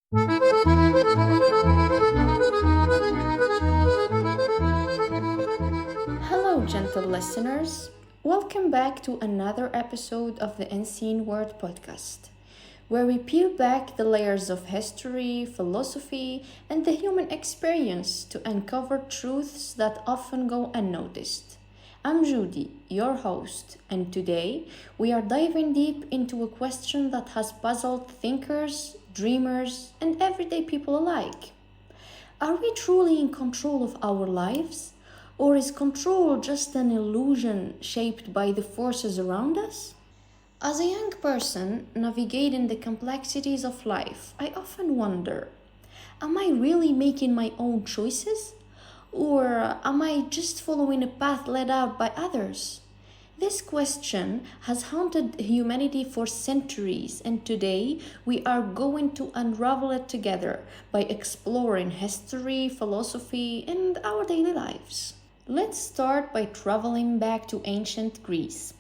Hello, gentle listeners. Welcome back to another episode of the Unseen Word podcast, where we peel back the layers of history, philosophy, and the human experience to uncover truths that often go unnoticed. I'm Judy, your host, and today we are diving deep into a question that has puzzled thinkers, dreamers, and everyday people alike. Are we truly in control of our lives? Or is control just an illusion shaped by the forces around us? As a young person navigating the complexities of life, I often wonder, am I really making my own choices? Or am I just following a path led out by others? This question has haunted humanity for centuries, and today we are going to unravel it together by exploring history, philosophy, and our daily lives. Let's start by traveling back to ancient Greece.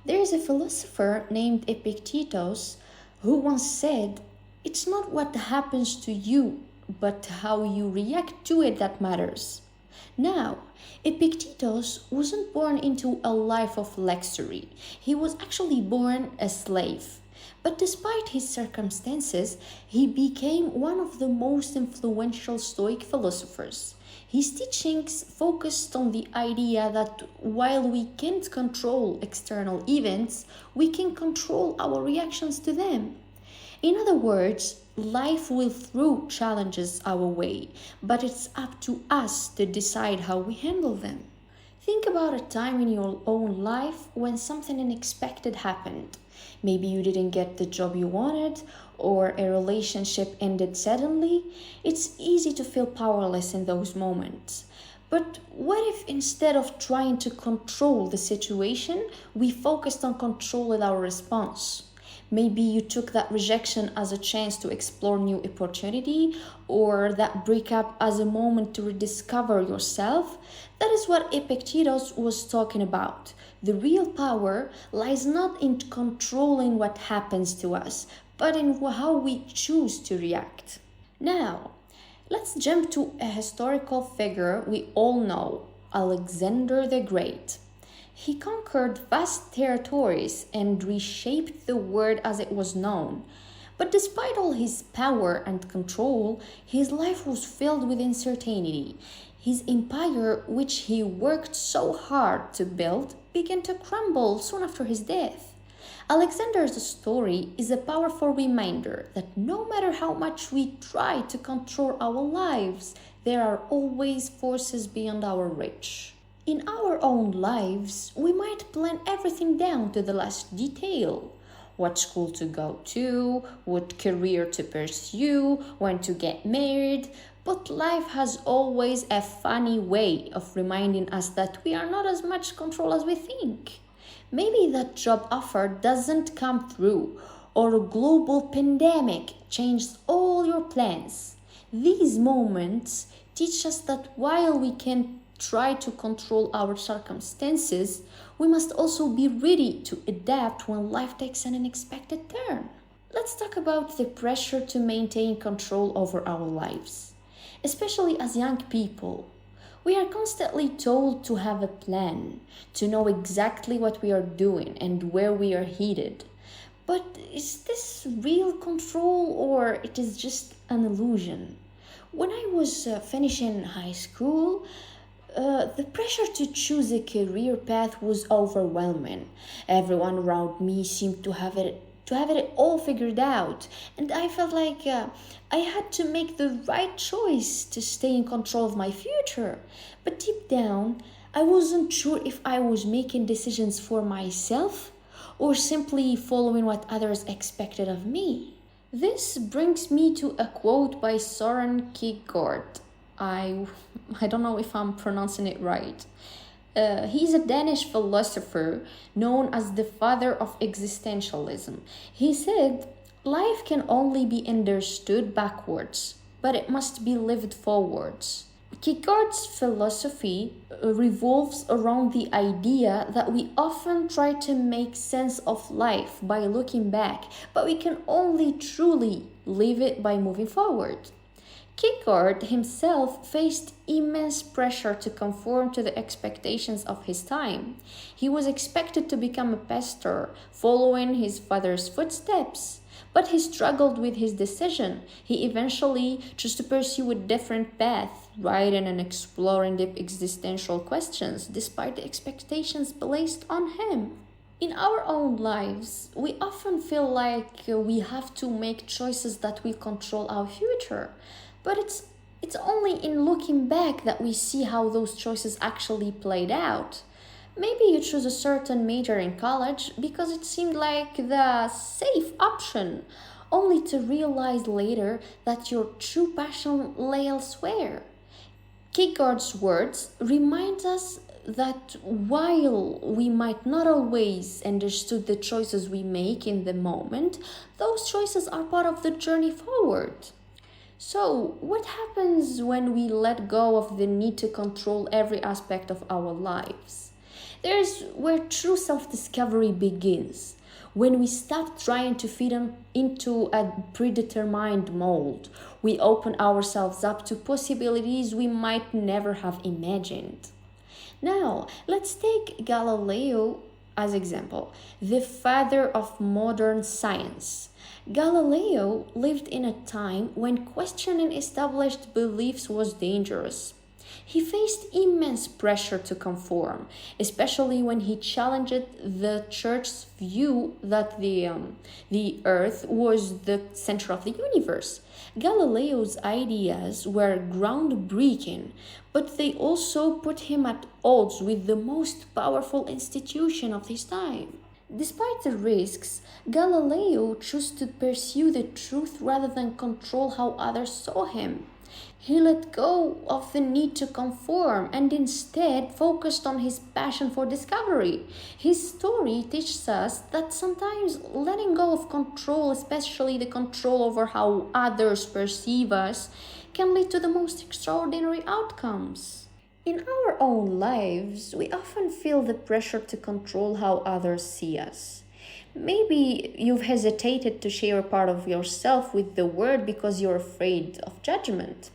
There is a philosopher named Epictetus who once said, "It's not what happens to you, but how you react to it that matters." Now, Epictetus wasn't born into a life of luxury. He was actually born a slave. But despite his circumstances, he became one of the most influential Stoic philosophers. His teachings focused on the idea that while we can't control external events, we can control our reactions to them. In other words, life will throw challenges our way, but it's up to us to decide how we handle them. Think about a time in your own life when something unexpected happened. Maybe you didn't get the job you wanted, or a relationship ended suddenly. It's easy to feel powerless in those moments. But what if instead of trying to control the situation, we focused on controlling our response? Maybe you took that rejection as a chance to explore new opportunity, or that breakup as a moment to rediscover yourself. That is what Epictetus was talking about. The real power lies not in controlling what happens to us, but in how we choose to react. Now, let's jump to a historical figure we all know, Alexander the Great. He conquered vast territories and reshaped the world as it was known. But despite all his power and control, his life was filled with uncertainty. His empire, which he worked so hard to build, began to crumble soon after his death. Alexander's story is a powerful reminder that no matter how much we try to control our lives, there are always forces beyond our reach. In our own lives, we might plan everything down to the last detail. What school to go to, what career to pursue, when to get married. But life has always a funny way of reminding us that we are not as much control as we think. Maybe that job offer doesn't come through, or a global pandemic changed all your plans. These moments teach us that while we can try to control our circumstances, we must also be ready to adapt when life takes an unexpected turn. Let's talk about the pressure to maintain control over our lives, especially as young people. We are constantly told to have a plan, to know exactly what we are doing and where we are headed. But is this real control, or it is just an illusion? When I was finishing high school, the pressure to choose a career path was overwhelming. Everyone around me seemed to have it all figured out, and I felt like I had to make the right choice to stay in control of my future. But deep down, I wasn't sure if I was making decisions for myself or simply following what others expected of me. This brings me to a quote by Soren Kierkegaard. I I don't know if I'm pronouncing it right. He's a Danish philosopher known as the father of existentialism. He said, "Life can only be understood backwards, but it must be lived forwards." Kierkegaard's philosophy revolves around the idea that we often try to make sense of life by looking back, but we can only truly live it by moving forward. Kierkegaard himself faced immense pressure to conform to the expectations of his time. He was expected to become a pastor, following his father's footsteps. But he struggled with his decision. He eventually chose to pursue a different path, writing and exploring deep existential questions despite the expectations placed on him. In our own lives, we often feel like we have to make choices that will control our future. But it's only in looking back that we see how those choices actually played out. Maybe you chose a certain major in college because it seemed like the safe option, only to realize later that your true passion lay elsewhere. Kierkegaard's words remind us that while we might not always understood the choices we make in the moment, those choices are part of the journey forward. So, what happens when we let go of the need to control every aspect of our lives? There's where true self-discovery begins. When we stop trying to fit into a predetermined mold, we open ourselves up to possibilities we might never have imagined. Now, let's take Galileo as example, the father of modern science. Galileo lived in a time when questioning established beliefs was dangerous. He faced immense pressure to conform, especially when he challenged the church's view that the earth was the center of the universe. Galileo's ideas were groundbreaking, but they also put him at odds with the most powerful institution of his time. Despite the risks, Galileo chose to pursue the truth rather than control how others saw him. He let go of the need to conform and instead focused on his passion for discovery. His story teaches us that sometimes letting go of control, especially the control over how others perceive us, can lead to the most extraordinary outcomes. In our own lives, we often feel the pressure to control how others see us. Maybe you've hesitated to share a part of yourself with the world because you're afraid of judgment.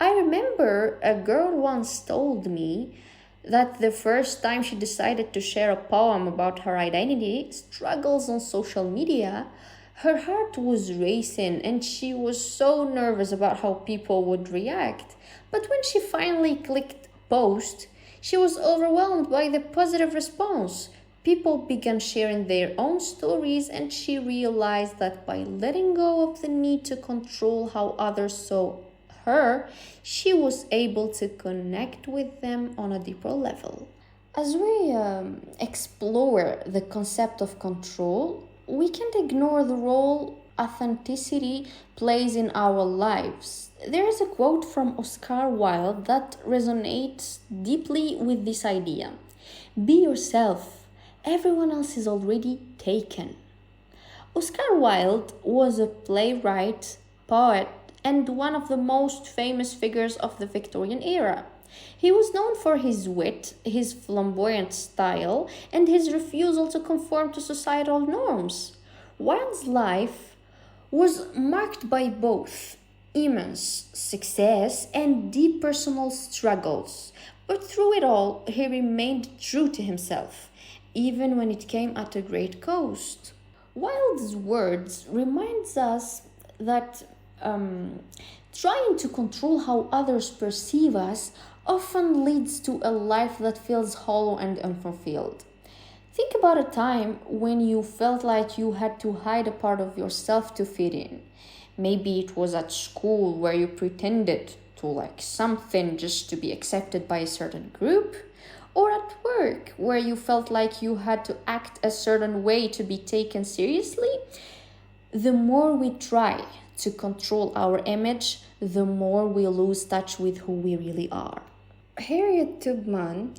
I remember a girl once told me that the first time she decided to share a poem about her identity struggles on social media, her heart was racing and she was so nervous about how people would react. But when she finally clicked post, she was overwhelmed by the positive response. People began sharing their own stories, and she realized that by letting go of the need to control how others saw her, she was able to connect with them on a deeper level. As we explore the concept of control, we can't ignore the role authenticity plays in our lives. There is a quote from Oscar Wilde that resonates deeply with this idea. Be yourself. Everyone else is already taken. Oscar Wilde was a playwright, poet, and one of the most famous figures of the Victorian era. He was known for his wit, his flamboyant style, and his refusal to conform to societal norms. Wilde's life was marked by both immense success and deep personal struggles, but through it all, he remained true to himself, even when it came at a great cost. Wilde's words reminds us that trying to control how others perceive us often leads to a life that feels hollow and unfulfilled. Think about a time when you felt like you had to hide a part of yourself to fit in. Maybe it was at school where you pretended to like something just to be accepted by a certain group, or at work where you felt like you had to act a certain way to be taken seriously. The more we try to control our image, the more we lose touch with who we really are. Harriet Tubman,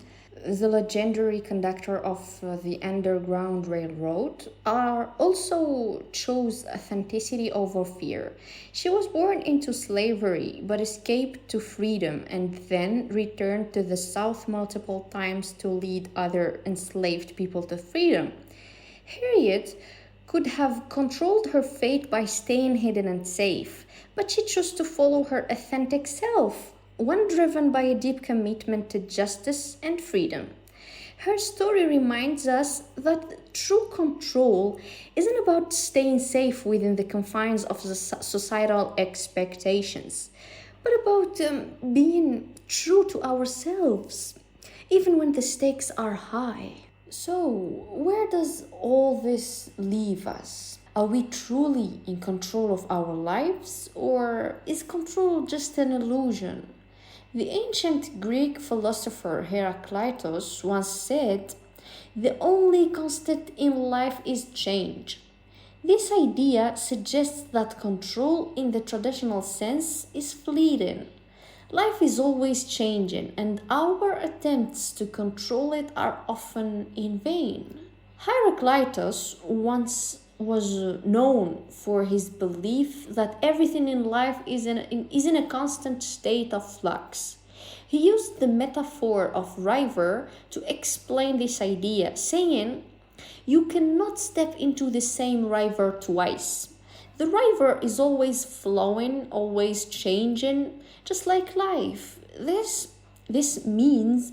the legendary conductor of the Underground Railroad, also chose authenticity over fear. She was born into slavery but escaped to freedom and then returned to the South multiple times to lead other enslaved people to freedom. Harriet could have controlled her fate by staying hidden and safe, but she chose to follow her authentic self, one driven by a deep commitment to justice and freedom. Her story reminds us that true control isn't about staying safe within the confines of the societal expectations, but about being true to ourselves, even when the stakes are high. So, where does all this leave us? Are we truly in control of our lives, or is control just an illusion? The ancient Greek philosopher Heraclitus once said, "The only constant in life is change." This idea suggests that control in the traditional sense is fleeting. Life is always changing, and our attempts to control it are often in vain. Heraclitus once was known for his belief that everything in life is in a constant state of flux. He used the metaphor of river to explain this idea, saying, "You cannot step into the same river twice. The river is always flowing, always changing, just like life." This means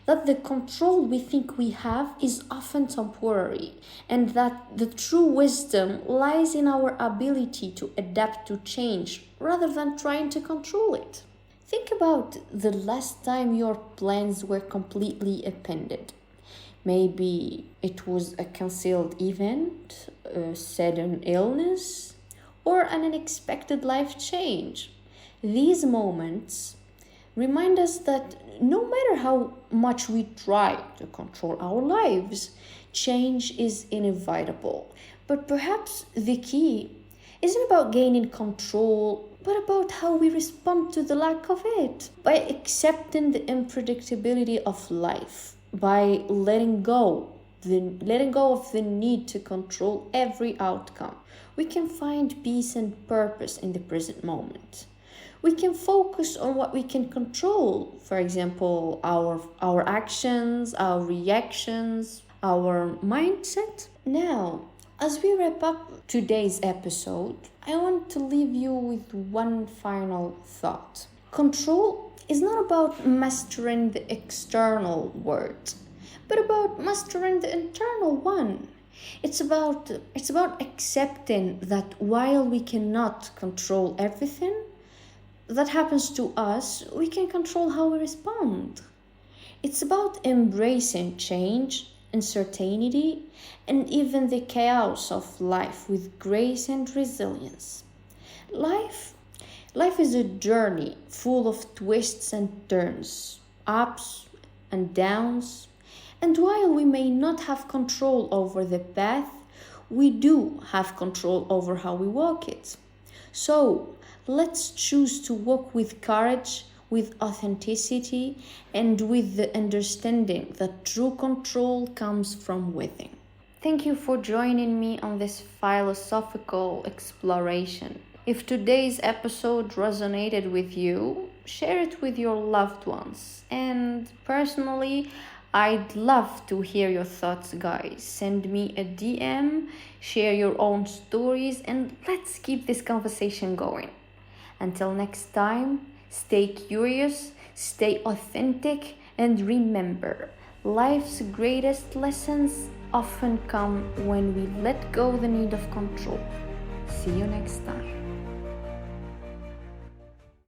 that the control we think we have is often temporary, and that the true wisdom lies in our ability to adapt to change rather than trying to control it. Think about the last time your plans were completely upended. Maybe it was a cancelled event, a sudden illness, or an unexpected life change. These moments remind us that no matter how much we try to control our lives, change is inevitable. But perhaps the key isn't about gaining control, but about how we respond to the lack of it. By accepting the unpredictability of life, by letting go of the need to control every outcome, we can find peace and purpose in the present moment. We can focus on what we can control, for example, our actions, our reactions, our mindset. Now, as we wrap up today's episode, I want to leave you with one final thought. Control is not about mastering the external world, but about mastering the internal one. It's about accepting that while we cannot control everything that happens to us, we can control how we respond. It's about embracing change, uncertainty, and even the chaos of life with grace and resilience. Life is a journey full of twists and turns, ups and downs, and while we may not have control over the path, we do have control over how we walk it. So, let's choose to walk with courage, with authenticity, and with the understanding that true control comes from within. Thank you for joining me on this philosophical exploration. If today's episode resonated with you, share it with your loved ones. And personally, I'd love to hear your thoughts, guys. Send me a DM, share your own stories, and let's keep this conversation going. Until next time, stay curious, stay authentic, and remember, life's greatest lessons often come when we let go the need of control. See you next time.